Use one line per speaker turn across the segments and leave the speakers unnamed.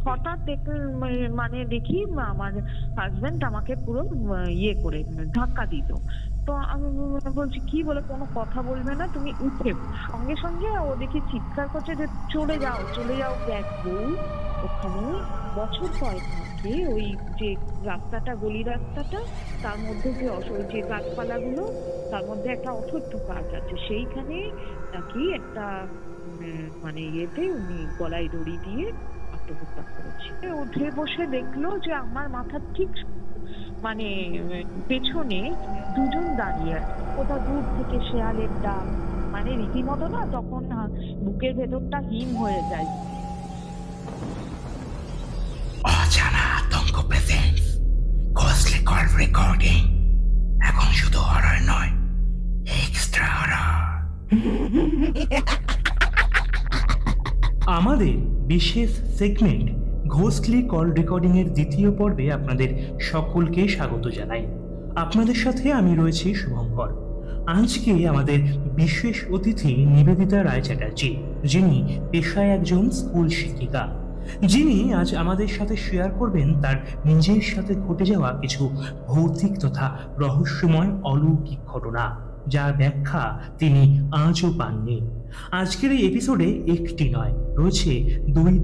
হঠাৎ মানে দেখি আমার হাজবেন্ড আমাকে পুরো ইয়ে করে ধাক্কা দিল। তো আমি বলছি কি বলে, কোনো কথা বলবে না, তুমি উঠে। সঙ্গে সঙ্গে ও দেখি চিৎকার করছে যে চলে যাও চলে যাও। দেখবো ওখানে বছর কয়েক আগে ওই যে রাস্তাটা, গলি রাস্তাটা, তার মধ্যে যে গাছপালাগুলো, তার মধ্যে একটা অশ্বত্থ গাছ আছে, সেইখানে নাকি একটা মানে ইয়েতে উনি গলায় দড়ি দিয়ে আত্মহত্যা করেছে। উঠে বসে দেখলো যে আমার মাথার ঠিক মানে পেছনে দুজন দাঁড়িয়ে আছে। কোথাও দূর থেকে শেয়ালের ডাক, মানে রীতিমতো না তখন বুকের ভেতরটা হিম হয়ে যায়।
অজানা আতঙ্ক প্রেজেন্টস ঘোষলি কল রেকর্ডিং। এখন শুধু হরর নয়, এক্সট্রা হরর।
আমাদের বিশেষ সেগমেন্ট ঘোস্টলি কল রেকর্ডিং এর দ্বিতীয় পর্বে আপনাদের সকলকে স্বাগত জানাই। আপনাদের সাথে আমি রয়েছি শুভঙ্কর। আজকে আমাদের বিশেষ অতিথি নিবেদিতা রায় চ্যাটার্জি, যিনি পেশায় একজন স্কুল শিক্ষিকা, যিনি আজ আমাদের সাথে শেয়ার করবেন তার নিজের সাথে ঘটে যাওয়া কিছু ভৌতিক তথা রহস্যময় অলৌকিক ঘটনা, যার ব্যাখ্যা তিনি আজও পাননি। আজকের এই এপিসোডে একটি নয়, রয়েছে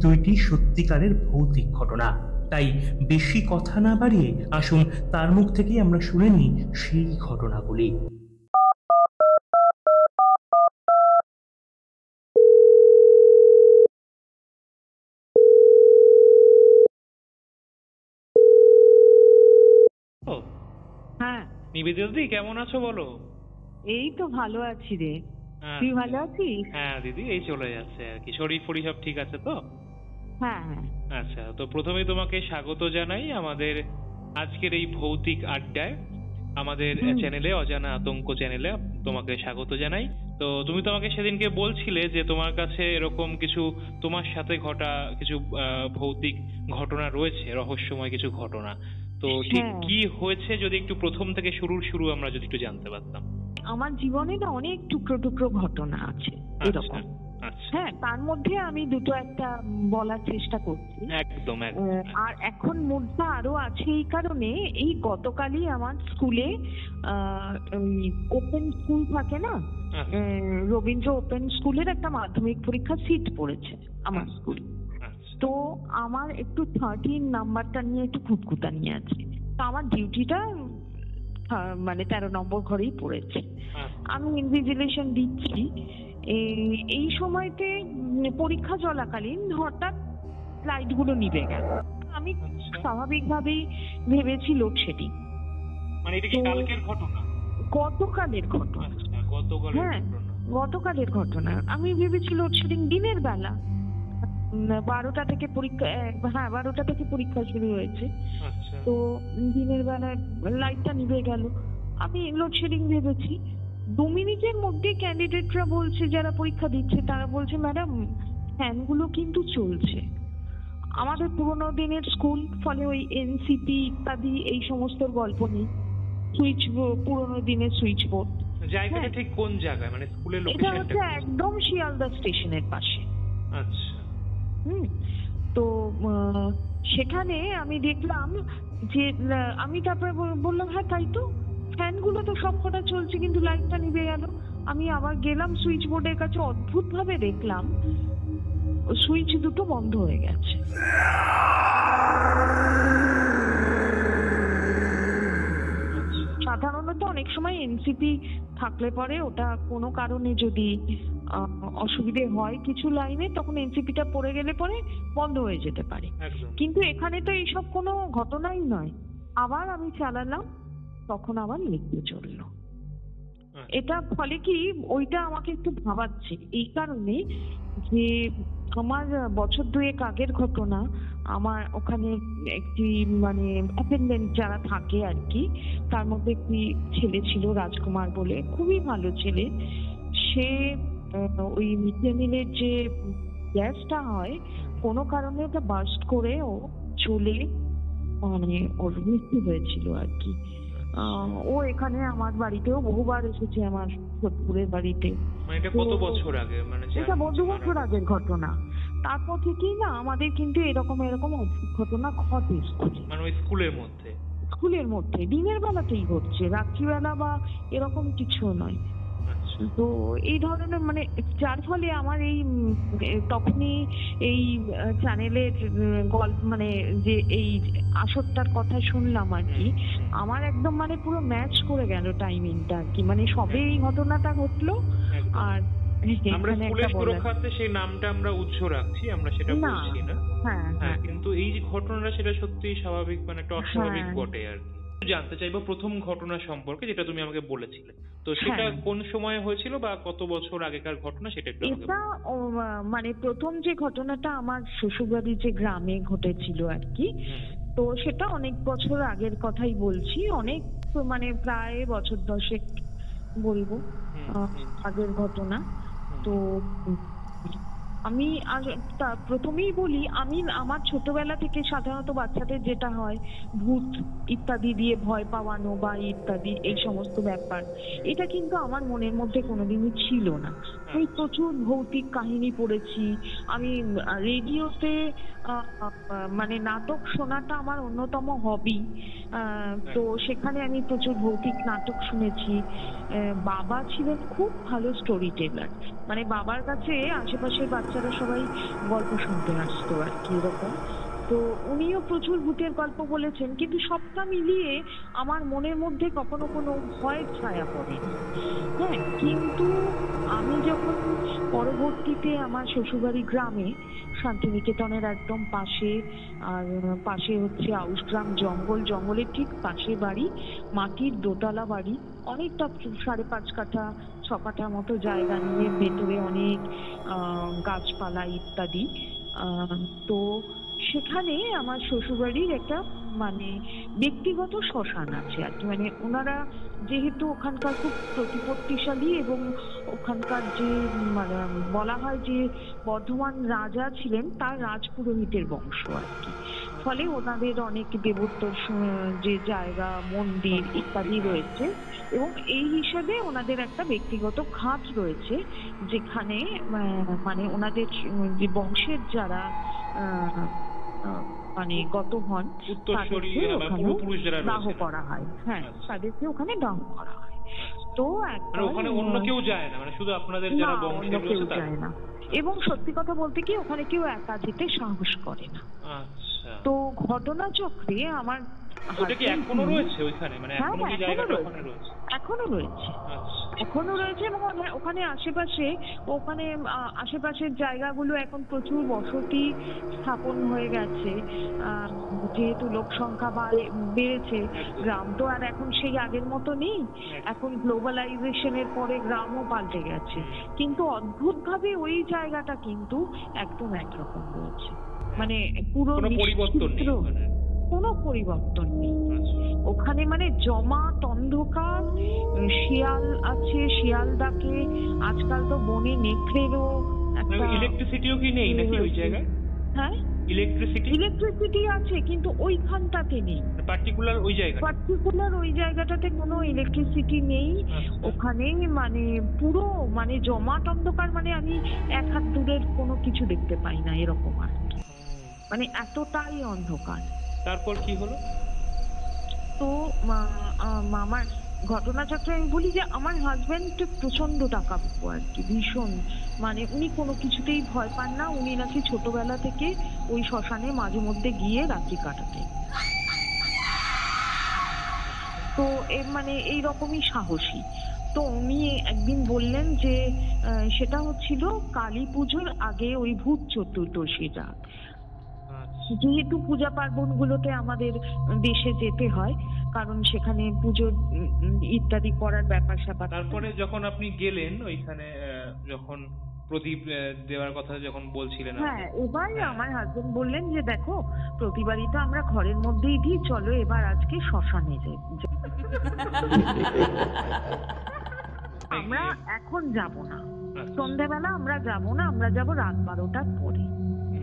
দুইটি সত্যিকারের ভৌতিক ঘটনা। তাই বেশি কথা না বাড়িয়ে আসুন তার মুখ থেকেই আমরা শুনে নিই সেই ঘটনাগুলি।
হ্যাঁ
নিবেদিতা দিদি, কেমন আছো বলো?
এই তো ভালো আছি রে, তুই ভালো আছিস?
হ্যাঁ দিদি, এই চলে যাচ্ছে আর কি। শরীর ফরীর সব ঠিক আছে তো?
হ্যাঁ হ্যাঁ।
আচ্ছা, তো প্রথমে তোমাকে স্বাগত জানাই আমাদের আজকের এই ভৌতিক আড্ডায়। আমাদের চ্যানেলে, অজানা আতঙ্ক চ্যানেলে তোমাকে স্বাগত জানাই। তো তুমি তো আমাকে সেদিনকে বলছিলে যে তোমার কাছে এরকম কিছু তোমার সাথে ঘটা কিছু ভৌতিক ঘটনা রয়েছে, রহস্যময় কিছু ঘটনা। তো ঠিক কি হয়েছে যদি একটু প্রথম থেকে শুরু আমরা যদি একটু জানতে পারতাম।
আমার জীবনে না অনেক টুকরো টুকরো ঘটনা আছে এরকম। হ্যাঁ, তার মধ্যে আমি দুটো একটা বলার চেষ্টা করছি।
একদম।
আর এখন মুদ্রা আরো আছে এই কারণে, এই গতকালই আমার স্কুলে ওপেন স্কুল থাকে না, রবীন্দ্র ওপেন স্কুলের একটা মাধ্যমিক পরীক্ষা সিট পড়েছে আমার স্কুল। তো আমার একটু 13 নাম্বারটা নিয়ে একটু খুঁতখুঁতানি আছে। তো আমার ডিউটিটা মানে 13 নম্বর ঘরেই পড়েছে। আমি ইনভিজিলেশন দিচ্ছি। এই সময়তে পরীক্ষা চলাকালীন হঠাৎ লাইট গুলো নিভে গেল। আমি স্বাভাবিকভাবেই ভেবেছি লোডশেডিং।
মানে এটা কি কালকের ঘটনা?
গতকালের ঘটনা। হ্যাঁ, গতকালের ঘটনা। আমি ভেবেছি লোডশেডিং। দিনের বেলা 12টা থেকে পরীক্ষা, হ্যাঁ 12টা থেকে পরীক্ষা শুরু হয়েছে। তো দিনের বেলায় লাইটটা নিভে গেল, আমি লোডশেডিং ভেবেছি। 2 মিনিটের মধ্যে ক্যান্ডিডেটরা বলছে, যারা পরীক্ষা দিচ্ছে তারা বলছে, ম্যাডাম ফ্যানগুলো কিন্তু চলছে। আমাদের পুরোনো দিনের স্কুল, ফলে ওই এনসিপি ইত্যাদি এই সমস্ত গল্প নেই। সুইচ, পুরোনো দিনের সুইচ বোর্ড।
জায়গাটা ঠিক কোন জায়গায়, মানে স্কুলের লোকেশনটা?
এটা হচ্ছে একদম শিয়ালদা স্টেশনের পাশে।
আচ্ছা।
তো সেখানে আমি দেখলাম যে, আমি তারপরে বললাম হ্যাঁ তাই তো, ফ্যানগুলো তো সবকটা চলছে কিন্তু লাইটটা নিভে গেল। আমি আবার গেলাম সুইচ বোর্ডের কাছে, অদ্ভুত ভাবে দেখলাম সুইচ দুটো বন্ধ হয়ে গেছে। সাধারণত অনেক সময় এনসিপি থাকলে পরে ওটা কোনো কারণে যদি অসুবিধে হয় কিছু লাইনে, তখন এনসিপিটা পড়ে গেলে পরে বন্ধ হয়ে যেতে পারে। কিন্তু এখানে তো এইসব কোনো ঘটনাই নয়। আবার আমি চালালাম, তখন আবার লিখতে চললো। এটা ফলে কি, ওইটা আমাকে একটু ভাবাচ্ছে এই কারণে যে আমার বছর 2 আগের ঘটনা। আমার ওখানে একটি মানে অ্যাটেন্ডেন্ট যারা থাকে আর কি, তার মধ্যে একটি ছেলে ছিল রাজকুমার বলে, খুবই ভালো ছেলে। সে ওই মিড ডে মিলের যে গ্যাসটা হয়, কোনো কারণে ওটা বার্স্ট করে ও চলে মানে ওর মৃত্যু হয়েছিল আর কি। ও এখানে আমার বাড়িতেও বহুবার এসেছে, আমার সোদপুরের বাড়িতে।
এটা কত বছর আগে? মানে
এটা 2 বছর আগের ঘটনা। তারপর থেকেই না আমাদের কিন্তু এরকম অদ্ভুত ঘটনা ঘটে
মানে ওই
স্কুলের মধ্যে দিনের বেলাতেই ঘটছে, রাত্রিবেলা বা এরকম কিছু নয়। তো এই ধরনের মানে যার ফলে আমার এই তখনই এই চ্যানেলের গল্প মানে যে এই আসরটার কথা শুনলাম আর কি, আমার একদম মানে পুরো ম্যাচ করে গেল টাইমিংটা আর কি, মানে সবে এই ঘটনাটা ঘটলো আর
আমরা স্কুলের সুরক্ষার্থে সেই নামটা আমরা উৎস রাখছি, আমরা সেটা বলছি না। হ্যাঁ, কিন্তু এই যে ঘটনাটা সেটা সত্যিই স্বাভাবিক, মানে একটা অস্বাভাবিক বটে আর কি। জানতে চাইবো প্রথম ঘটনা সম্পর্কে, যেটা তুমি আমাকে বলেছিলে, তো সেটা কোন সময় হয়েছিল বা কত বছর আগেকার ঘটনা, সেটা একটু আমাকে
এটা মানে প্রথম যে ঘটনাটা আমার শ্বশুরবাড়ির যে গ্রামে ঘটেছিল আর কি, তো সেটা অনেক বছর আগের কথাই বলছি, অনেক মানে প্রায় বছর 10 বলবো আগের ঘটনা। তো আমি প্রথমেই বলি, আমি আমার ছোটবেলা থেকে সাধারণত বাচ্চাদের যেটা হয় ভূত ইত্যাদি দিয়ে ভয় পাওয়ানো বা ইত্যাদি এই সমস্ত ব্যাপার, এটা কিন্তু আমার মনের মধ্যে কোনোদিনই ছিল না। আমি প্রচুর ভৌতিক কাহিনী পড়েছি, আমি রেডিওতে মানে নাটক শোনাটা আমার অন্যতম হবি, তো সেখানে আমি প্রচুর ভৌতিক নাটক শুনেছি। বাবা ছিলেন খুব ভালো স্টোরি টেলার, মানে বাবার কাছে আশেপাশের বাচ্চারা সবাই গল্প শুনতে আসতো আর কি এরকম। তো উনিও প্রচুর ভূতের গল্প বলেছেন, কিন্তু সবটা মিলিয়ে আমার মনের মধ্যে কখনো কোনো ভয়ের ছায়া পড়েনি। হ্যাঁ, কিন্তু আমি যখন পরবর্তীতে আমার শ্বশুরবাড়ি গ্রামে শান্তিনিকেতনের একদম পাশে, আর পাশে হচ্ছে আউশগ্রাম জঙ্গলের ঠিক পাশে বাড়ি, মাটির দোতলা বাড়ি, অনেকটা 5.5 কাঠা 6 কাঠা মতো জায়গা নিয়ে, ভেতরে অনেক গাছপালা ইত্যাদি। তো সেখানে আমার শ্বশুরবাড়ির একটা মানে ব্যক্তিগত শ্মশান আছে আর কি, মানে ওনারা যেহেতু ওখানকার খুব প্রতিপত্তিশালী এবং ওখানকার যে মানে বলা হয় যে বর্ধমান রাজা ছিলেন তার রাজপুরোহিতের বংশ আর কি, ফলে ওনাদের অনেক দেবোত্তর যে জায়গা, মন্দির ইত্যাদি রয়েছে, এবং এই হিসাবে ওনাদের একটা ব্যক্তিগত ঘাট রয়েছে, যেখানে মানে ওনাদের যে বংশের যারা মানে গত হন দাহ করা হয়। হ্যাঁ, তাদেরকে ওখানে দাহ করা হয়। তো
ওখানে অন্য কেউ যায় না, মানে শুধু আপনাদের যারা বংশের রয়েছে তারা যায় না,
এবং সত্যি কথা বলতে কি ওখানে কেউ একা যেতে সাহস করে না।
আচ্ছা,
তো ঘটনা চক্রে আমার
ওটা কি এখনো রয়েছে ওইখানে, মানে এখনো কি জায়গাটা ওখানে রয়েছে?
এখনো রয়েছে, এখনো রয়েছে, এবং ওখানে আশেপাশের জায়গাগুলো এখন প্রচুর বসতি স্থাপন হয়ে গেছে, যেহেতু লোক সংখ্যা বেড়েছে। গ্রাম তো আর এখন সেই আগের মতো নেই, এখন গ্লোবালাইজেশনের পরে গ্রামও পাল্টে গেছে, কিন্তু অদ্ভুতভাবে ওই জায়গাটা কিন্তু একদম একরকম রয়েছে, মানে পুরো
পরিবর্তন নেই,
কোনো পরিবর্তন নেই ওখানে, মানে জমাট অন্ধকার, শিয়াল আছে, শিয়াল ডাকে, আজকাল তো বনে নেকড়েরও একটা।
ইলেকট্রিসিটিও কি নেই নাকি ওই জায়গায়?
হ্যাঁ, ইলেকট্রিসিটি আছে, কিন্তু ওইখানটাতে নেই,
পার্টিকুলার
ওই জায়গাটাতে কোনো ইলেকট্রিসিটি নেই। ওখানে মানে পুরো মানে জমাট অন্ধকার, মানে আমি 1 হাত দূরের কোনো কিছু দেখতে পাই না এরকম আর কি, মানে এতটাই অন্ধকার।
তারপর কি হলো?
তো আমার ঘটনাচক্রে আমি বলি যে আমার হাজবেন্ড প্রচন্ড টাকাপো আর কি, ভীষণ, মানে উনি কোনো কিছুতেই ভয় পান না, উনি নাকি ছোটবেলা থেকে ওই শ্মশানে মাঝে মধ্যে গিয়ে রাত্রি কাটাতে, তো মানে এইরকমই সাহসী। তো উনি একদিন বললেন যে সেটা হচ্ছিল কালী পুজোর আগে, ওই ভূত চতুর্দশী রাত, যেহেতু পূজা পার্বণ গুলোতে আমাদের দেশে যেতে হয়, কারণ সেখানে পুজো ইত্যাদি করার ব্যাপার স্যাপার।
তারপরে যখন আপনি গেলেন ওইখানে, যখন প্রদীপ দেওয়ার কথা যখন বলছিলেন,
হ্যাঁ, এবার আমার হাজবেন্ড বললেন যে দেখো, প্রতিবারই তো আমরা ঘরের মধ্যেই দিই, চলো এবার আজকে শ্মশানে যাই। আমরা এখন যাব না, সন্ধ্যাবেলা আমরা যাব না, আমরা যাব রাত 12টার পরে।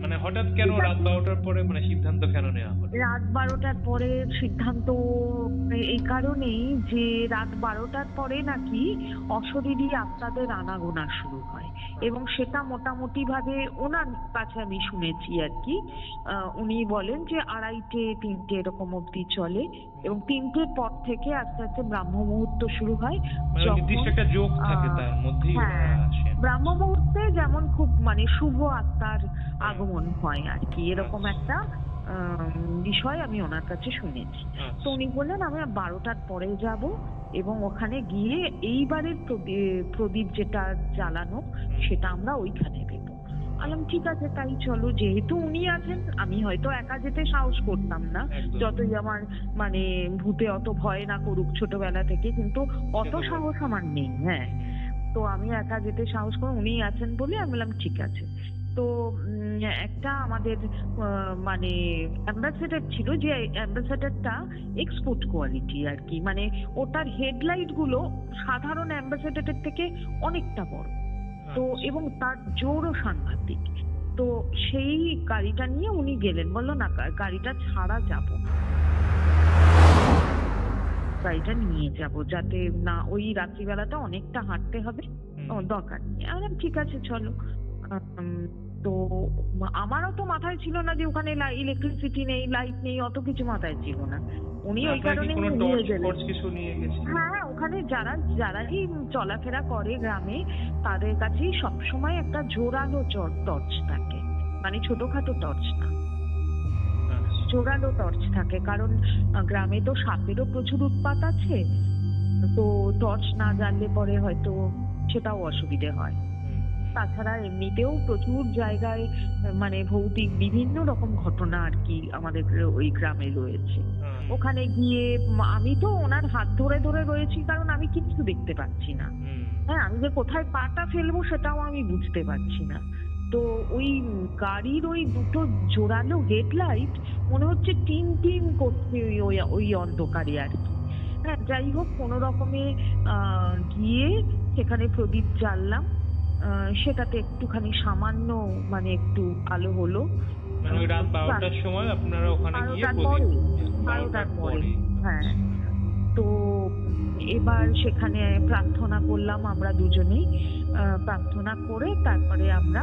মানে হঠাৎ কেন রাত 12টার পরে মানে সিদ্ধান্ত কেন নেওয়া হলো?
রাত 12টার পরে সিদ্ধান্ত এই কারণেই যে রাত 12টার পরে নাকি অশরীরী আত্মাদের আনাগোনা শুরু হয়, এবং সেটা মোটামুটি ভাবে ওনার কাছে আমি শুনেছি আর কি। উনি বলেন যে 2:30 3টে এরকম অবধি চলে, এবং 3টের পর থেকে আস্তে আস্তে ব্রাহ্ম মুহূর্ত শুরু হয়।
মানে নির্দিষ্ট একটা যোগ থাকে তার মধ্যেই
ব্রাহ্ম মুহূর্তে যেমন খুব মানে শুভ আত্মার আগমন হয় আর কি, এরকম একটা বিষয় আমি ওনার কাছে শুনেছি। তো উনি বললেন আমি 12টার পরে যাব, এবং ওখানে গিয়ে এইবারের প্রদীপ যেটা জ্বালানো সেটা আমরা ওইখানে দেব। বললাম ঠিক আছে তাই চলো, যেহেতু উনি আছেন আমি হয়তো একা যেতে সাহস করতাম না, যতই আমার মানে ভূতে অত ভয় না করুক ছোটবেলা থেকে, কিন্তু অত সাহস আমার নেই। হ্যাঁ, তো আমি একা যেতে সাহস করি, উনি আছেন বলে আমি বললাম ঠিক আছে। তো একটা আমাদের মানে অ্যাম্বাসেডার ছিল, যে অ্যাম্বাসেডারটা এক্সপোর্ট কোয়ালিটি আর কি, মানে ওটার হেডলাইট গুলো সাধারণ অ্যাম্বাসেডারের থেকে অনেকটা বড়, তো এবং তার জোরও সাংঘাতিক। তো সেই গাড়িটা নিয়ে উনি গেলেন, বললো না গাড়িটা ছাড়া যাব না, গাড়িটা নিয়ে যাব, যাতে না ওই রাত্রিবেলাটা অনেকটা হাঁটতে হবে, দরকার নেই। আমি ঠিক আছে চলো। তো আমারও তো মাথায় ছিল না যে ওখানে ইলেকট্রিসিটি নেই, লাইট নেই, অত কিছু মাথায় ছিল না। উনি ওই কারণে নিয়ে গেলেন। হ্যাঁ, ওখানে যারাই চলাফেরা করে গ্রামে তাদের কাছেই সবসময় একটা জোরালো টর্চ থাকে, মানে ছোটখাটো টর্চ না, জোরালো টর্চ থাকে, কারণ গ্রামে তো সাপেরও প্রচুর উৎপাত আছে, তো টর্চ না জ্বাললে পরে হয়তো সেটাও অসুবিধে হয়। তাছাড়া এমনিতেও প্রচুর জায়গায় মানে ভৌতিক বিভিন্ন রকম ঘটনা আর কি আমাদের ওই গ্রামে রয়েছে। ওখানে গিয়ে আমি তো ওনার হাত ধরে ধরে রয়েছি, কারণ আমি কিছু দেখতে পাচ্ছি না। হ্যাঁ, আমি যে কোথায় পাটা ফেলবো সেটাও আমি বুঝতে পারছি না। তো ওই গাড়ির ওই দুটো জোরালো হেডলাইট মনে হচ্ছে টিম টিম করছে ওই অন্ধকারে আর কি। হ্যাঁ, যাই হোক কোনো রকমে গিয়ে সেখানে প্রদীপ জ্বাললাম, সেটাতে একটুখানি সামান্য মানে একটু আলো হলো।
রাত 12টার সময় আপনারা ওখানে গিয়ে
12টার পরে। হ্যাঁ, তো এবার সেখানে প্রার্থনা করলাম আমরা দুজনেই, প্রার্থনা করে তারপরে আমরা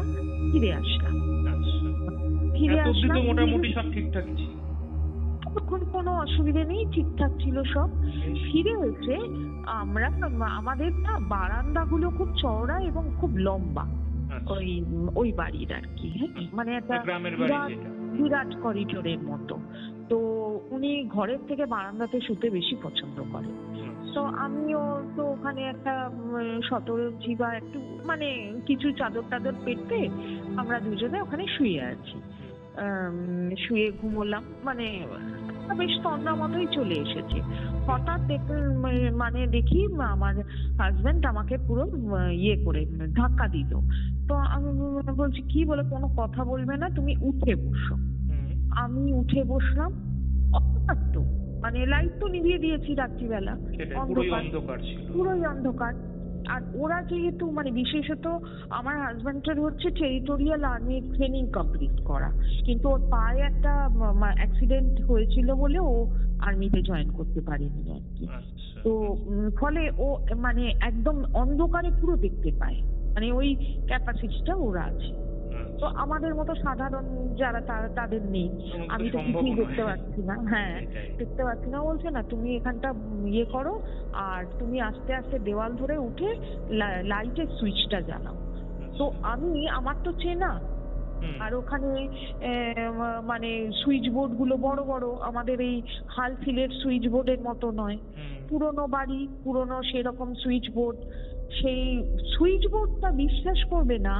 ফিরে আসলাম।
মোটামুটি সব ঠিকঠাক ছিল,
তখন কোনো অসুবিধা নেই, ঠিকঠাক ছিল সব। ফিরে এসে আমরা আমাদের না বারান্দাগুলো খুব চওড়া এবং খুব লম্বা ওই বাড়ির আর কি, মানে একটা বিরাট করিডোরের মতো। তো উনি ঘরের থেকে বারান্দাতে শুতে বেশি পছন্দ করেন। তো আমিও তো ওখানে একটা সতর্কী বা একটু মানে কিছু চাদর টাদর পেতে আমরা দুজনে ওখানে শুয়ে আছি। শুয়ে ঘুমোলাম, মানে বেশ তন্দ্রা মতোই চলে এসেছে। হঠাৎ মানে দেখি আমার হাজবেন্ড আমাকে পুরো ইয়ে করে ধাক্কা দিল। তো আমি বলছি কি বলে, কোনো কথা বলবে না, তুমি উঠে বসো। আমি উঠে বসলাম, তো মানে লাইট তো নিভিয়ে দিয়েছি রাত্রিবেলা, পুরোই অন্ধকার। আর ওরা যেহেতু মানে বিশেষত আমার হাজবেন্ডের হচ্ছে টেরিটোরিয়াল আর্মি ট্রেনিং কমপ্লিট করা, কিন্তু ওর পায়ে একটা অ্যাক্সিডেন্ট হয়েছিল বলে ও আর্মিতে জয়েন করতে পারেনি আর কি। তো ফলে ও মানে একদম অন্ধকারে পুরো দেখতে পায়, মানে ওই ক্যাপাসিটিটা ওরা আছে। তো আমাদের মতো সাধারণ যারা তাদের নেই, আমি তো কিছুই দেখতে পাচ্ছি না। হ্যাঁ, দেখতে পাচ্ছি না। বলছে না তুমি এখানটা ইয়ে করো, আর তুমি আস্তে আস্তে দেওয়াল ধরে উঠে লাইটের সুইচটা জ্বালাও। তো আমার তো চেনা, আর ওখানে মানে সুইচ বোর্ড গুলো বড় বড়, আমাদের এই হাল ফিলের সুইচ বোর্ডের মতো নয়, পুরনো বাড়ি, পুরনো সেরকম সুইচ বোর্ড। সেই সুইচ বোর্ডটা বিশ্বাস করবে না,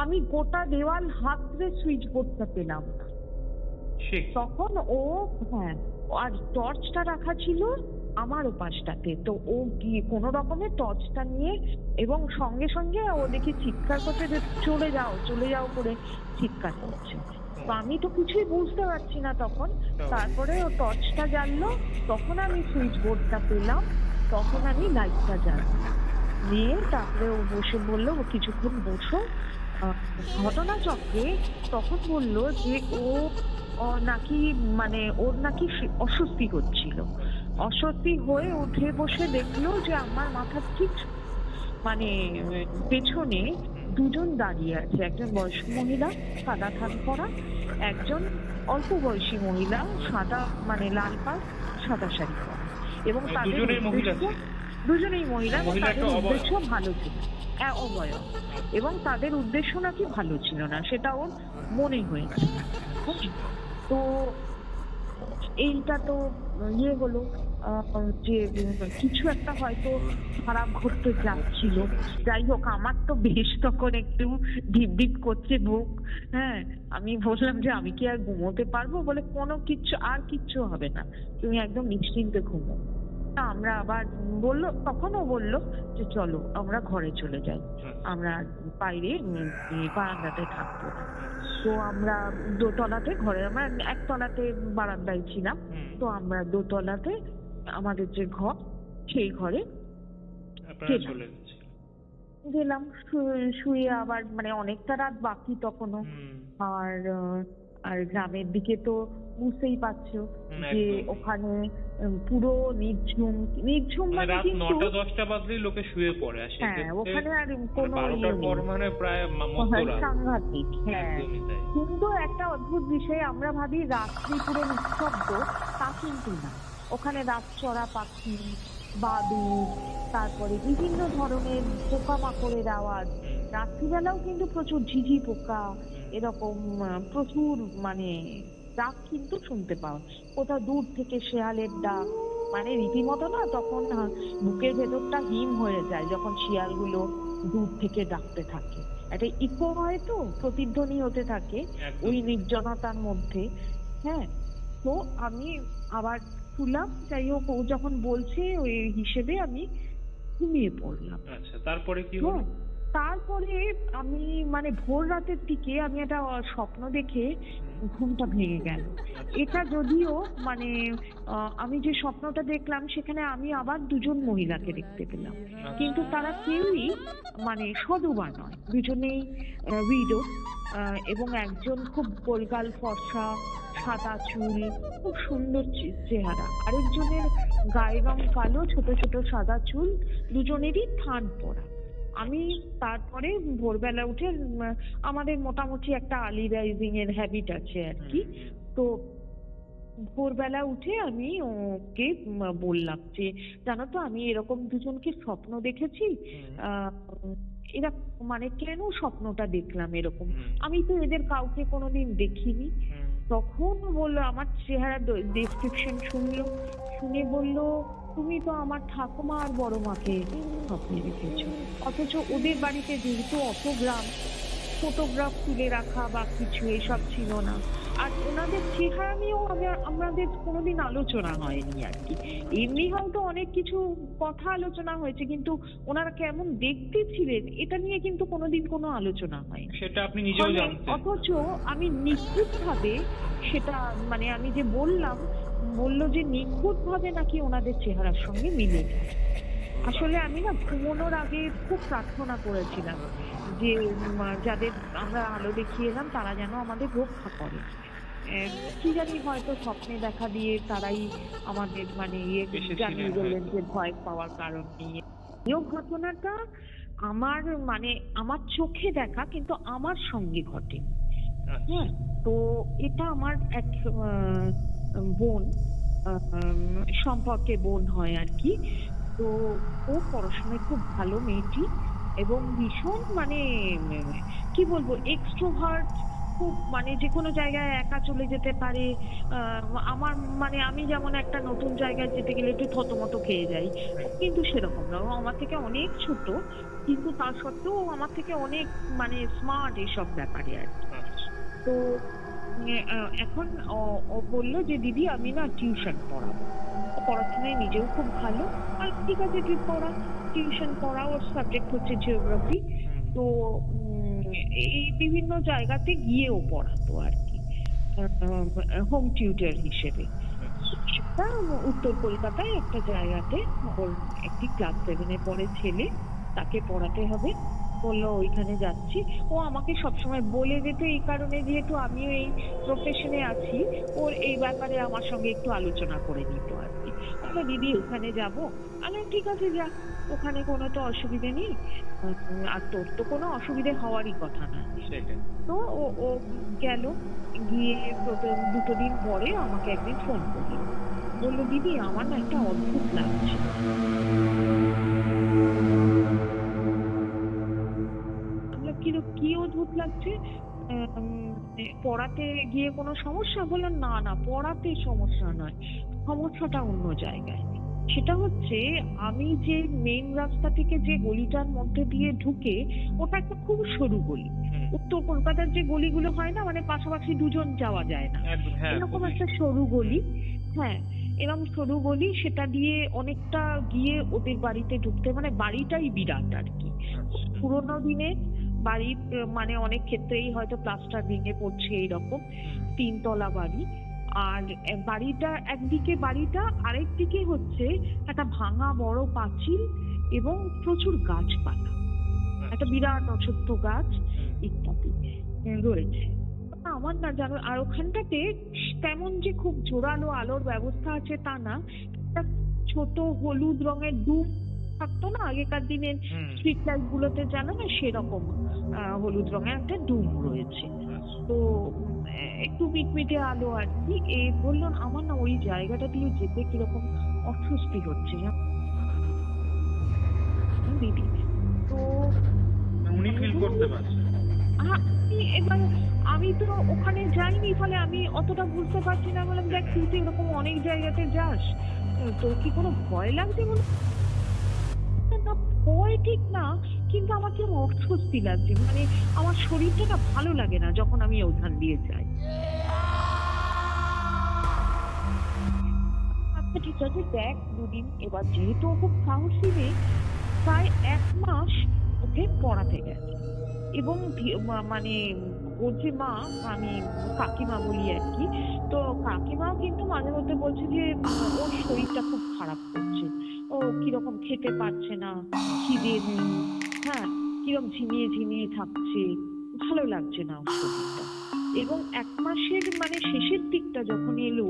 আমি গোটা দেওয়াল হাতরে সুইচ বোর্ডটা পেলাম না তখন। ও হ্যাঁ, আর টর্চটা রাখা ছিল আমার ওপাশটাতে, তো ও গিয়ে কোনো রকমের টর্চটা নিয়ে, এবং সঙ্গে সঙ্গে ও দেখি চিৎকার করছে যে চলে যাও করে চিৎকার করছে। তো আমি তো কিছুই বুঝতে পারছি না তখন। তারপরে ও টর্চটা জ্বাললো, তখন আমি সুইচ বোর্ডটা পেলাম, তখন আমি লাইটটা জ্বাললাম, নিয়ে তারপরে ও বসে বললো কিছুক্ষণ বসো, ঘটনাচক্রে তখন বললো যে ও নাকি মানে ওর নাকি অস্বস্তি হচ্ছিল, অস্বস্তি হয়ে উঠে বসে দেখলো যে আমার মাথার ঠিক মানে পেছনে দুজন দাঁড়িয়ে আছে, একজন বয়স্ক মহিলা সাদা থান পরা, একজন অল্প বয়সী মহিলা সাদা মানে লাল পাড় সাদা শাড়ি পরা, এবং তাদের দুজনেই মহিলা, তাদের উদ্দেশ্য ভালো ছিল, অবয়ব, এবং তাদের উদ্দেশ্য নাকি ভালো ছিল না, সেটা ওর মনে হয়েছে। তো এইটা তো ইয়ে হলো যে কিছু একটা হয়তো খারাপ ঘটতে যাচ্ছিল। যাই হোক, আমার তো বেশ তখন একটু ঢিপ করছে বুক। হ্যাঁ, আমি বললাম যে আমি কি আর ঘুমোতে পারবো? বলে কোনো কিচ্ছু হবে না, তুমি একদম নিশ্চিন্তে ঘুমো। আমরা আবার তখনও বললো যে চলো আমরা ঘরে চলে যাই, আমরা বাইরে বারান্দাতে থাকবো। তো আমরা দোতলাতে ঘরে, আমরা একতলাতে বারান্দায় ছিলাম, তো আমরা দোতলাতে আমাদের যে ঘর সেই ঘরে গেলাম। শুয়ে আবার মানে অনেকটা রাত বাকি তখনও। আর গ্রামের দিকে তো বুঝতেই পারছো যে ওখানে পুরো নির্ঝুম মানে
রাত 9টা 10টা বাজলেই লোকে শুয়ে পড়ে।
হ্যাঁ, ওখানে আর কোনো সাংঘাতিক। হ্যাঁ, কিন্তু একটা অদ্ভুত বিষয়, আমরা ভাবি রাত্রি পুরো নিঃশব্দ, তা কিন্তু না। ওখানে রাতচরা পাখি, বাদুড়, তারপরে বিভিন্ন ধরনের পোকামাকড়ের আওয়াজ, রাত্রিবেলাও কিন্তু প্রচুর ঝিঝি পোকা, এরকম প্রচুর মানে ডাক কিন্তু শুনতে পাও। কোথাও দূর থেকে শেয়ালের ডাক, মানে রীতিমতো না তখন বুকের ভেতরটা হিম হয়ে যায় যখন শিয়ালগুলো দূর থেকে ডাকতে থাকে। একটা ইকো হয় তো, প্রতিধ্বনি হতে থাকে ওই নির্জনতার মধ্যে। হ্যাঁ, তো আমি আবার শুনলাম। যাই হোক, ও যখন বলছে ওই হিসেবে আমি ঘুমিয়ে পড়লাম।
আচ্ছা, তারপরে কি হলো?
তারপরে আমি মানে ভোর রাতের দিকে আমি একটা স্বপ্ন দেখে ঘুমটা ভেঙে গেল। এটা যদিও মানে আমি যে স্বপ্নটা দেখলাম সেখানে আমি আবার দুজন মহিলাকে দেখতে পেলাম, কিন্তু তারা কেউই মানে সধবা নয়, দুজনেই উইডো, এবং একজন খুব গোলগাল ফর্সা, সাদা চুল, খুব সুন্দর চেহারা, আরেকজনের গায়ের রং কালো, ছোট ছোট সাদা চুল, দুজনেরই থান পড়া। আমি তারপরে ভোরবেলা উঠে, আমাদের মোটামুটি একটা আর্লি রাইজিং এর হ্যাবিট আছে আর কি, তো ভোরবেলা উঠে আমি ওকে বললাম যে জানো তো আমি এরকম দুজনকে স্বপ্ন দেখেছি, এরা মানে কেন স্বপ্নটা দেখলাম এরকম, আমি তো এদের কাউকে কোনোদিন দেখিনি। তখন বললো, আমার চেহারা ডেসক্রিপশন শুনে বললো, তুমি তো আমার ঠাকুমা আর বড় মাকে স্বপ্নে দেখেছো, অথচ ওদের বাড়িতে যেহেতু অত গ্রাম, ফটোগ্রাফ তুলে রাখা বা কিছু এসব ছিল না, আর ওনাদের চেহারা নিয়েও আমাদের কোনোদিন আলোচনা হয়নি আর কি। এমনি হয়তো অনেক কিছু কথা আলোচনা হয়েছে, কিন্তু ওনারা কেমন দেখতে ছিলেন এটা নিয়ে কিন্তু কোনোদিন কোনো আলোচনা হয়নি।
সেটা আপনি নিজেও জানতেন।
অথচ আমি নিখুঁত ভাবে সেটা মানে আমি যে বললো যে নিখুঁত ভাবে নাকি ওনাদের চেহারার সঙ্গে মিলে যায়। আসলে আমি না ঘুমানোর আগে খুব প্রার্থনা করেছিলাম যে যাদের আমরা আলো দেখিয়ে এলাম তারা যেন আমাদের রক্ষা করে। কি জানি হয়তো স্বপ্নে দেখা দিয়ে তারাই আমাদের মানে জানিয়ে গেলেন যে ভয় পাওয়ার কারণ নিয়ে। এই ঘটনাটা আমার মানে আমার চোখে দেখা, কিন্তু আমার সঙ্গে ঘটে। হ্যাঁ, তো এটা আমার এক বোন সম্পর্কে বোন হয় আর কি। তো ও পড়াশোনায় খুব ভালো মেয়েটি, এবং ভীষণ মানে কি বলবো এক্সট্রোভার্ট, খুব মানে যে কোনো জায়গায় একা চলে যেতে পারে। আমার মানে আমি যেমন একটা নতুন জায়গায় যেতে গেলে একটু থতমত খেয়ে যাই, কিন্তু সেরকম না। ও আমার থেকে অনেক ছোট, কিন্তু তা সত্ত্বেও ও আমার থেকে অনেক মানে স্মার্ট এইসব ব্যাপারে আর কি। তো এখন ও বললো যে দিদি আমি না টিউশন পড়াবো, পড়াশোনায় নিজেও খুব ভালো, আর ঠিক আছে তুই পড়া, টিউশন পড়া, ওর সাবজেক্ট হচ্ছে জিওগ্রাফি। তো এই বিভিন্ন জায়গাতে গিয়েও পড়াতো আর কি, হোম টিউটর হিসেবে। সেটা উত্তর কলকাতায় একটা জায়গাতে ওর একটি ক্লাস 7-এ পড়ে ছেলে, তাকে পড়াতে হবে। বললো ওইখানে যাচ্ছি। ও আমাকে সবসময় বলে যেত এই কারণে, যেহেতু আমিও এই প্রফেশনে আছি, ওর এই ব্যাপারে আমার সঙ্গে একটু আলোচনা করে নিত আর কি। বললো দিদি ওখানে যাবো, আমি ঠিক আছে যা, ওখানে কোনো তো অসুবিধে নেই, আর তোর তো কোনো অসুবিধে হওয়ারই কথা না। তো ও গেল, গিয়ে প্রথম 2 দিন পরে আমাকে একদিন ফোন করলো, বললো দিদি আমার না একটা অদ্ভুত লাগছে। কি অদ্ভুত লাগছে? পড়াতে গিয়ে কোনো সমস্যা? বললাম না না, পড়াতে সমস্যা নয়, সমস্যাটা অন্য জায়গায়। সেটা হচ্ছে আমি যে মেইন রাস্তা থেকে যে গলিটার মধ্যে দিয়ে ঢুকে, ওটা একটা খুব সরু গলি। উত্তর কলকাতার যে গলিগুলো হয় না, মানে পাশাপাশি দুজন যাওয়া যায় না, এরকম একটা সরু গলি। হ্যাঁ, এরকম সরু গলি, সেটা দিয়ে অনেকটা গিয়ে ওদের বাড়িতে ঢুকতে, মানে বাড়িটাই বিরাট আর কি। পুরোনো দিনে বাড়ি, মানে অনেক ক্ষেত্রেই হয়তো প্লাস্টার ভেঙে পড়ছে, এইরকম 3 তলা বাড়ি। আর বাড়িটা একদিকে বাড়িটা, আরেক দিকে হচ্ছে একটা ভাঙা বড় পাঁচিল এবং প্রচুর গাছপালা, একটা বিরাট অশ্বত্থ গাছ ইত্যাদি রয়েছে। আমার না জানো, আর ওখানটাতে তেমন যে খুব জোরালো আলোর ব্যবস্থা আছে তা না, একটা ছোট হলুদ রঙের ডুম থাকতো না আগেকার দিনের স্ট্রিট লাইট গুলোতে, জানো না, সেরকম হলুদ রঙের একটা ডুম রয়েছে। তো একটু মিটমিটে আলো আর কি। বললো আমার না ওই জায়গাটা দিয়ে যেতে কিরকম অস্বস্তি হচ্ছে দিদি। তো
উনি ফিল করতে পারছেন।
এবার আমি তো ওখানে যাইনি, ফলে আমি অতটা বুঝতে পারছি না। বললাম দেখ তুই তো এরকম অনেক জায়গাতে যাস, তোর কি কোনো ভয় লাগছে? বল না, ভয় ঠিক না, কিন্তু আমার কি অস্বস্তি লাগছে, মানে আমার শরীরটা না ভালো লাগে না যখন আমি ওখান দিয়ে যাই। আচ্ছা ঠিক আছে দেখ 2 দিন, এবার যেহেতু ও খুব সাহসী মেয়ে, প্রায় 1 মাস ওকে পড়াতে গেছে। এবং মানে ওর যে মা, আমি কাকিমা বলি আর কি, তো কাকিমাও কিন্তু মাঝে মধ্যে বলছে যে ওর শরীরটা খুব খারাপ করছে, ও কিরকম খেতে পারছে না, খিদে নেই, হ্যাঁ কিরকম ঝিমিয়ে ঝিমিয়ে থাকছে, ভালো লাগছে না ওর শরীরটা। এবং 1 মাসের মানে শেষের দিকটা যখন এলো,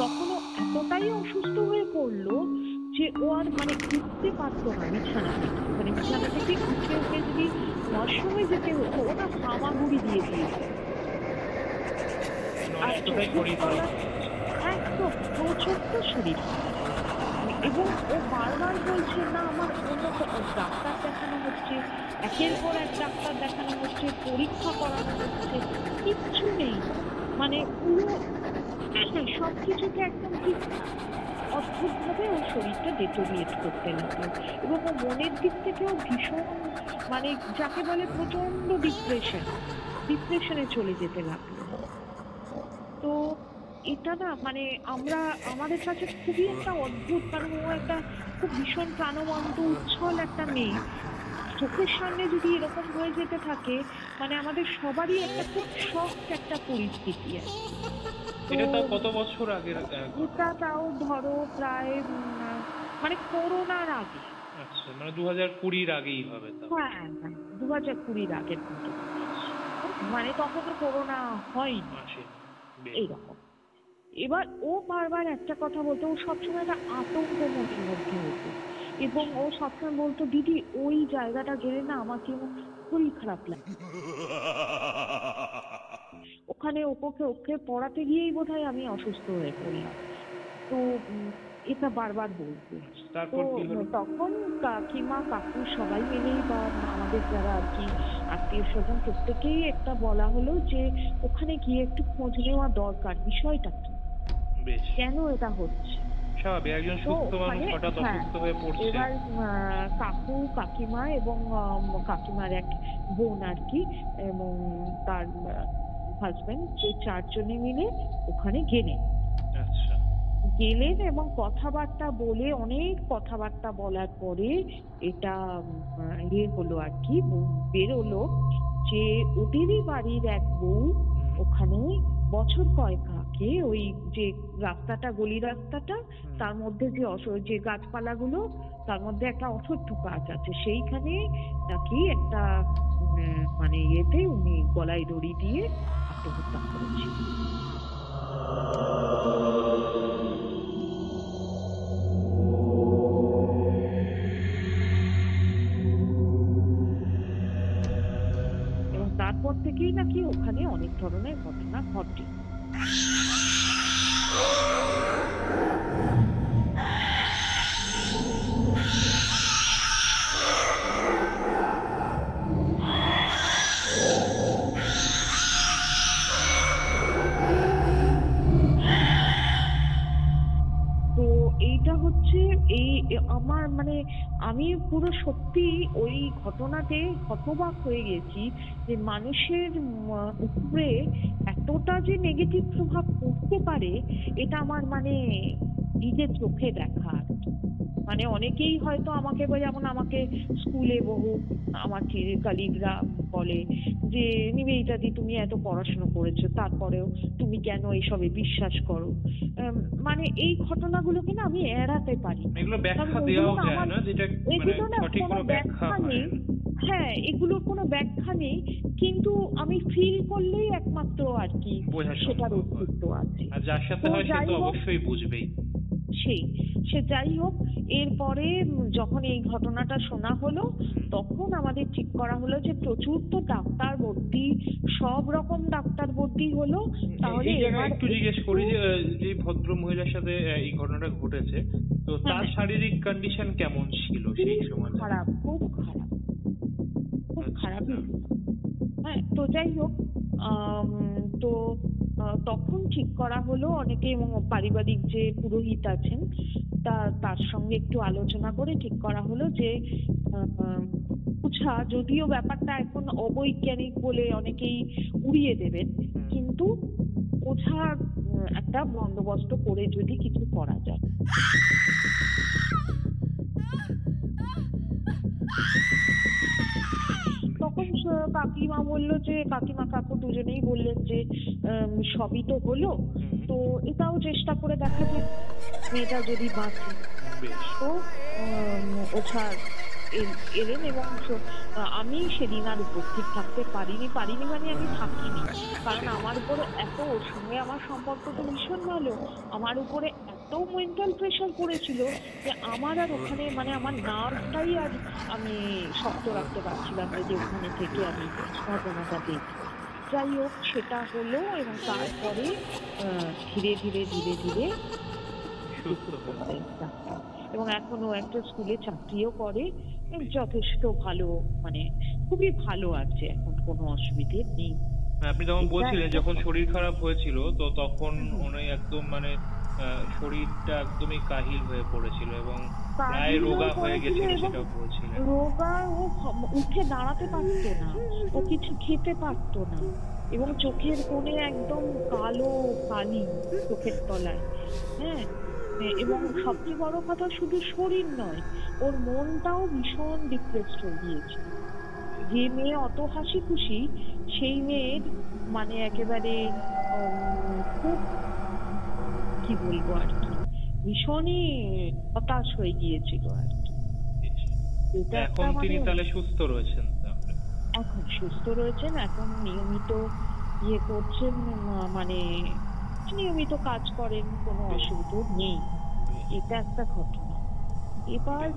তখনও এতটাই অসুস্থ হয়ে পড়লো যে ও আর মানে উঠতে পারতো না বিছানা থেকে। মানে বিছানা থেকে উঠে ওকে যদি ওয়াশরুমে যেতে হতো, ওটা হামাগুড়ি দিয়ে দিয়েছে। একদম ছোট্ট শরীর। এবং ও বারবার বলছে না আমার অন্য ডাক্তার দেখানো হচ্ছে, একের পর এক ডাক্তার দেখানো হচ্ছে, পরীক্ষা করানো হচ্ছে, কিচ্ছু নেই। মানে পুরো সবকিছুকে একদম ঠিক অদ্ভুত ভাবে ওর শরীরটা ডেটোরিয়েট করতে লাগলো। এবং ও মনের দিক থেকেও ভীষণ, মানে যাকে বলে প্রচন্ড ডিপ্রেশনে চলে যেতে লাগলো। তো এটা না মানে আমাদের কাছে খুবই একটা অদ্ভুত, কারণ ও একটা খুব ভীষণ প্রাণবন্ত উচ্ছল একটা মেয়ে, চোখের সামনে যদি এরকম হয়ে যেতে থাকে, মানে আমাদের সবারই একটা খুব শখ একটা পরিস্থিতি আছে।
এটা তাও কত বছর আগের?
এটা তাও ধরো প্রায় মানে করোনার আগে।
আচ্ছা, মানে 2020 আগেই হবে।
হ্যাঁ 2020 আগের মতো, মানে তখন তো করোনা হয়নি এইরকম। এবার ও বারবার একটা কথা বলতো, ও সবসময় একটা আতঙ্ক মনের মধ্যে হতো, এবং ও সবসময় বলতো দিদি ওই জায়গাটা গেলে না আমার কেমন শরীর খারাপ লাগে। ওখানে ওকে পড়াতে গিয়েই বোধহয় আমি অসুস্থ হয়ে পড়লাম। তো এটা বারবার বলতো। তো তখন কাকিমা কাকু সবাই মিলেই বা আমাদের যারা আর কি আত্মীয় স্বজন প্রত্যেকেই একটা বলা হলো যে ওখানে গিয়ে একটু খোঁজ নেওয়া দরকার, বিষয়টা কি, কেন এটা হচ্ছে।
একজন সুস্থ মানুষ হঠাৎ অসুস্থ হয়ে পড়ছে।
এবার কাকু কাকিমা এবং কাকিমার এক বোন আর কি, এবং তার হাজবেন্ড, এই 4 জনে মিলে ওখানে গেলেন। এবং কথাবার্তা বলে, অনেক কথাবার্তা বলার পরে এটা হলো আর কি, বেরোলো যে ওদেরই বাড়ির এক বউ ওখানে বছর কয়েক আগে ওই যে রাস্তাটা, গলি রাস্তাটা, তার মধ্যে যে গাছপালাগুলো, তার মধ্যে একটা অশ্বত্থ গাছ আছে, সেইখানে নাকি একটা ইয়েতে উনি গলায় দড়ি দিয়ে আত্মহত্যা করেছেন। এবং তারপর থেকেই নাকি ওখানে অনেক ধরনের ঘটনা ঘটে। তো এইটা হচ্ছে এই আমার মানে আমি পুরো সত্যি ওই ঘটনাতে হতবাক হয়ে গেছি যে মানুষের উপরে এতটা যে নেগেটিভ প্রভাব পড়তে পারে, এটা আমার মানে নিজের চোখে দেখা আর কি। মানে অনেকেই হয়তো আমাকে যেমন আমাকে স্কুলে বহু আমার কালিগরা বলে যে নিবেদিতা দি তুমি এত পড়াশোনা করেছো তারপরেও তুমি কেন এসবে বিশ্বাস করো। মানে এই ঘটনাগুলোকে না আমি এড়াতে পারি।
এগুলো ব্যাখ্যা দেওয়াও যায় না, যেটা মানে সঠিক কোনো ব্যাখ্যা নেই।
হ্যাঁ, এগুলোর কোনো ব্যাখ্যা নেই, কিন্তু আমি ফিল করলেই একমাত্র আর কি সেটার অস্তিত্ব আছে।
আর যার সাথে হয় সে তো অবশ্যই বুঝবেই।
সে যাই হোক, এরপরে যখন এই ঘটনাটা শোনা হলো তখন আমাদের ঠিক করা হলো যে প্রচুর তো ডাক্তার ভর্তি, সব রকম ডাক্তার ভর্তি হলো। তাহলে
একটু জিজ্ঞেস করি যে ভদ্র মহিলার সাথে এই ঘটনাটা ঘটেছে, তো তার শারীরিক কন্ডিশন কেমন ছিল সেই সময়?
খারাপ, খুব খারাপ, খুব খারাপ। হ্যাঁ, তো যাই হোক, তো তখন ঠিক করা হলো অনেকে এবং পারিবারিক যে পুরোহিত আছেন তার সঙ্গে একটু আলোচনা করে ঠিক করা হলো যে ওঝা, যদিও ব্যাপারটা এখন অবৈজ্ঞানিক বলে অনেকেই উড়িয়ে দেবেন, কিন্তু ওঝা একটা বন্দোবস্ত করে যদি কিছু করা যায়। তখন কাকিমা বললো যে কাকিমা কাকু দুজনেই বললেন যে সবই তো হলো, তো এটাও চেষ্টা করে দেখা যায় মেয়েটা যদি বাঁচে। তো ওঝা এলেন এবং আমি সেদিন আর উপস্থিত থাকতে পারিনি মানে আমি থাকিনি, কারণ আমার উপরে এত, ওর সঙ্গে আমার সম্পর্ক তো ভীষণ ভালো, আমার উপরে এত মেন্টাল প্রেশার পড়েছিল যে আমার আর ওখানে মানে আমার নার্ভটাই আর আমি শক্ত রাখতে পারছিলাম না যে ওখানে থেকে আমি ঘটনাটা দেখি। যাই হোক, সেটা হলো এবং তারপরে ধীরে ধীরে ধীরে ধীরে এবং এখনো একটা স্কুলে চাকরিও করে, যথেষ্ট ভালো, মানে খুবই ভালো আছে, এখন কোনো অসুবিধে নেই।
আপনি যখন বলছিলেন যখন শরীর খারাপ হয়েছিল, তো তখন উনি একদম মানে শরীরটা একদমই কাহিল হয়ে পড়েছিল এবং প্রায় রোগা হয়ে গেছিল, সেটাও বলছিলেন।
রোগা, ও উঠে দাঁড়াতে পারতো না, ও কিছু খেতে পারতো না এবং চোখের কোণে একদম কালো কালি চোখের তলায়। হ্যাঁ, এবং সবচেয়ে বড় কথা শুধু শরীর নয়, ওর মনটাও ভীষণ ডিপ্রেসড হয়ে গিয়েছে। যে মেয়ে অত হাসি খুশি, সেই মেয়ের মানে একেবারে খুব কি বলবো আর কি, ভীষণই হতাশ হয়ে গিয়েছিল আর কি।
এখন তিনি তাহলে সুস্থ রয়েছেন?
এখন সুস্থ রয়েছেন, এখন নিয়মিত ইয়ে করছেন, মানে নিয়মিত কাজ করেন, কোনো অসুবিধা নেই। এটা একটা ঘটনা। এবার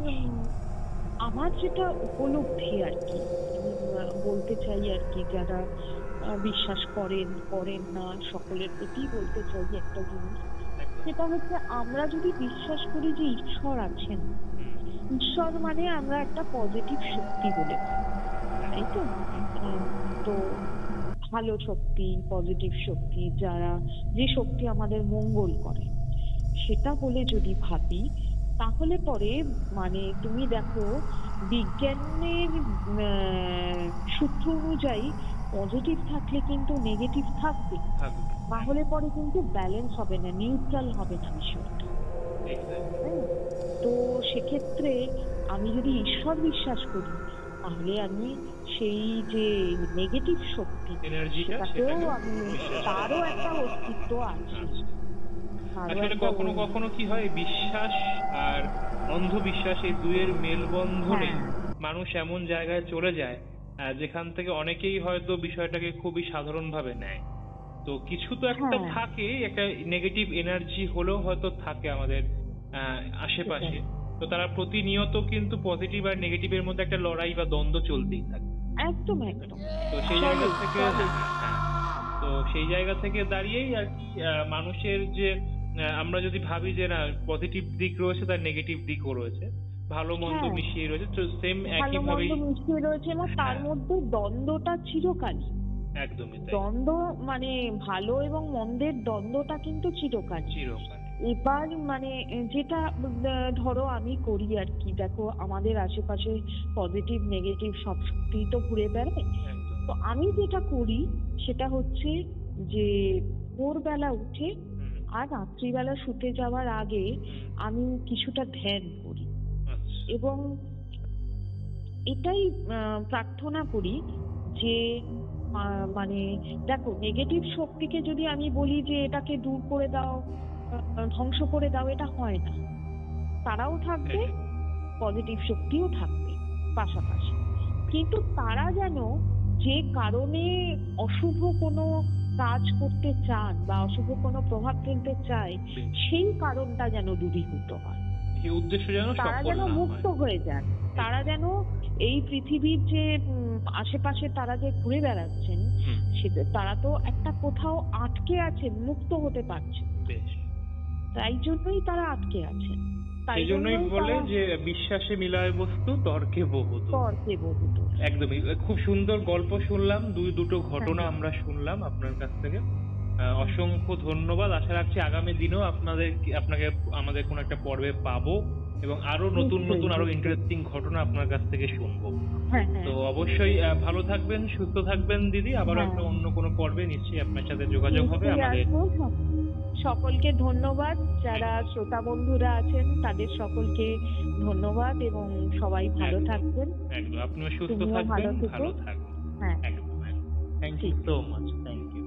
আমার যেটা উপলব্ধি আর কি বলতে চাই আর কি, যারা বিশ্বাস করেন না সকলের প্রতি বলতে চাই একটা জিনিস, সেটা হচ্ছে আমরা যদি বিশ্বাস করি যে ঈশ্বর আছেন, ঈশ্বর মানে আমরা একটা পজিটিভ শক্তি বলে, তাই তো? তো ভালো শক্তি, পজিটিভ শক্তি, যে শক্তি আমাদের মঙ্গল করে, সেটা বলে যদি ভাবি, তাহলে পরে মানে তুমি দেখো বিজ্ঞানের সূত্র অনুযায়ী পজিটিভ থাকলে কিন্তু নেগেটিভ থাকবে, তাহলে পরে কিন্তু ব্যালেন্স হবে না, নিউট্রাল হবে না বিষয়টা। তো সেক্ষেত্রে আমি যদি ঈশ্বর বিশ্বাস করি, তাহলে আমি সেই যে নেগেটিভ শক্তি সেটাকেও আমি, তারও একটা অস্তিত্ব আছে।
আসলে কখনো কখনো কি হয়, বিশ্বাস আর অন্ধবিশ্বাস এই দুইয়ের মেলবন্ধনে মানুষ এমন জায়গায় চলে যায় যেখান থেকে অনেকেই হয়তো বিষয়টাকে খুবই সাধারণভাবে নেয়। তো কিছু তো একটা
হ্যাঁ।
থাকে, একটা নেগেটিভ এনার্জি হলেও হয়তো থাকে আমাদের আশেপাশে। তো তারা প্রতিনিয়ত কিন্তু পজিটিভ আর নেগেটিভের মধ্যে একটা লড়াই বা দ্বন্দ্ব চলতেই থাকে।
একদম একদম।
তো সেই জায়গা
চলে,
থেকে
চলে।
তো সেই জায়গা থেকে দাঁড়িয়েই আর কি মানুষের যে আমরা যদি ভাবি যে না পজিটিভ দিক রয়েছে তার নেগেটিভ দিকও রয়েছে, ভালো মন্দ
হ্যাঁ।
মিশিয়ে রয়েছে, তো সেম
ভালো
একই ভাবেই
মন্দ মিশিয়ে রয়েছে এবং তার
হ্যাঁ।
মধ্যে দ্বন্দ্বটা চিরকালই।
একদমই তাই,
দ্বন্দ্ব মানে ভালো এবং মন্দের দ্বন্দ্বটা কিন্তু চিরকালই।
চিরকাল।
এবার মানে যেটা ধরো আমি করি আর কি, দেখো আমাদের আশেপাশে পজিটিভ নেগেটিভ সব শক্তি তো ঘুরে বেড়ায়।
একদম।
তো আমি যেটা করি সেটা হচ্ছে যে ভোরবেলা উঠে
হুম,
আর রাত্রিবেলা শুতে যাওয়ার আগে
হুম,
আমি কিছুটা ধ্যান করি
আচ্ছা,
এবং এটাই প্রার্থনা করি যে মানে দেখো নেগেটিভ শক্তিকে যদি আমি বলি যে এটাকে দূর করে দাও, ধ্বংস করে দাও, এটা হয় না। তারাও থাকবে,
একদম।
পজিটিভ শক্তিও থাকবে পাশাপাশি, কিন্তু তারা যেন যে কারণে অশুভ কোনো কাজ করতে চান বা অশুভ কোনো প্রভাব ফেলতে চায় সেই কারণটা যেন দূরীভূত হয়,
এই উদ্দেশ্য যেন
তারা
সফল
যেন
না
মুক্ত
হয়।
হয়ে যান, তারা যেন এই পৃথিবীর যে আশেপাশে তারা যে ঘুরে বেড়াচ্ছেন
হুম,
সেটা তারা তো একটা কোথাও আটকে আছেন, মুক্ত হতে পারছেন,
বেশ।
তাই জন্যই তারা আটকে আছেন। তাই
সেই জন্যই বলে
তারা
যে বিশ্বাসে মিলায় বস্তু, তর্কে বহুত।
তর্কে বহু।
একদমই, খুব সুন্দর গল্প শুনলাম, দুটো ঘটনা
হ্যাঁ।
আমরা শুনলাম আপনার কাছ থেকে। অসংখ্য ধন্যবাদ। আশা রাখছি আগামী দিনেও আপনাকে আমাদের কোনো একটা পর্বে পাবো এবং আরো নতুন
নিশ্চয়ই,
নতুন আরো
নিশ্চয়ই।
ইন্টারেস্টিং ঘটনা আপনার কাছ থেকে শুনবো।
হ্যাঁ হ্যাঁ
তো অবশ্যই ভালো থাকবেন, সুস্থ থাকবেন দিদি। আবারও
হ্যাঁ।
একটা অন্য কোনো পর্বে নিশ্চয়ই আপনার সাথে যোগাযোগ হবে
নিশ্চয়ই
আমাদের।
আসবো। সকলকে ধন্যবাদ, যারা শ্রোতা বন্ধুরা আছেন তাদের সকলকে ধন্যবাদ এবং সবাই ভালো
একদম।
থাকবেন।
একদম, আপনিও সুস্থ
তুমিও
থাকবেন,
ভালো থেকো।
ভালো থাকবেন।
হ্যাঁ।
একদম। থ্যাংক ইউ
ঠিক।
So much, thank you.